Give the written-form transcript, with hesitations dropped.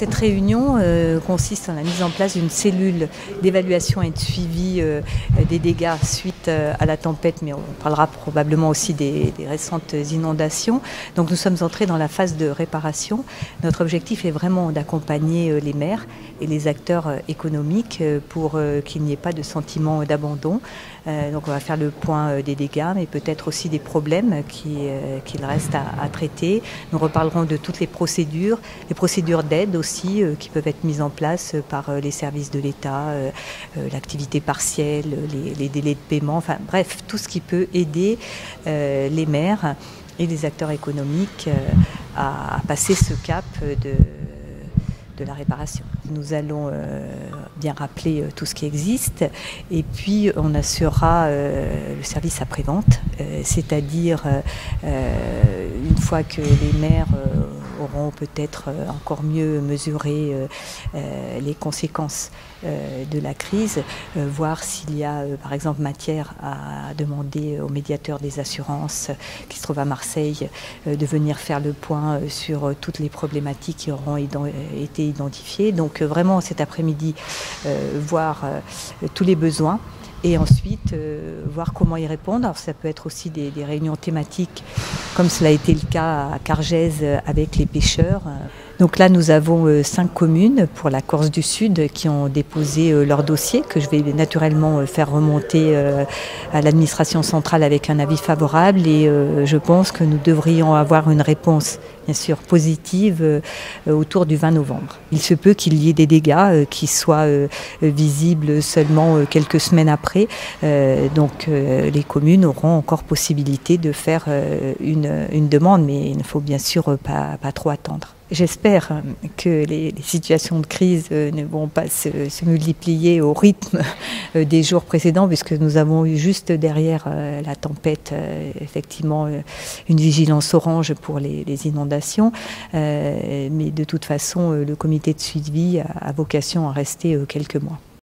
Cette réunion consiste en la mise en place d'une cellule d'évaluation et de suivi des dégâts suite à la tempête, mais on parlera probablement aussi des récentes inondations. Donc nous sommes entrés dans la phase de réparation. Notre objectif est vraiment d'accompagner les maires et les acteurs économiques pour qu'il n'y ait pas de sentiment d'abandon. Donc on va faire le point des dégâts, mais peut-être aussi des problèmes qu'il reste à traiter. Nous reparlerons de toutes les procédures d'aide aussi qui peuvent être mises en place par les services de l'État, l'activité partielle, les délais de paiement, enfin bref, tout ce qui peut aider les maires et les acteurs économiques à passer ce cap de la réparation. Nous allons bien rappeler tout ce qui existe et puis on assurera le service après-vente, c'est-à-dire une fois que les maires auront peut-être encore mieux mesuré les conséquences de la crise, voir s'il y a par exemple matière à demander au médiateur des assurances qui se trouve à Marseille de venir faire le point sur toutes les problématiques qui auront été identifiées. Donc vraiment cet après-midi voir tous les besoins et ensuite voir comment y répondre. Alors ça peut être aussi des réunions thématiques comme cela a été le cas à Cargèse avec les pêcheurs. Donc là, nous avons 5 communes pour la Corse du Sud qui ont déposé leur dossier que je vais naturellement faire remonter à l'administration centrale avec un avis favorable et je pense que nous devrions avoir une réponse bien sûr positive autour du 20 novembre. Il se peut qu'il y ait des dégâts qui soient visibles seulement quelques semaines après, donc les communes auront encore possibilité de faire une demande, mais il ne faut bien sûr pas trop attendre. J'espère que les situations de crise ne vont pas se multiplier au rythme des jours précédents, puisque nous avons eu juste derrière la tempête, effectivement, une vigilance orange pour les inondations. Mais de toute façon, le comité de suivi a vocation à rester quelques mois.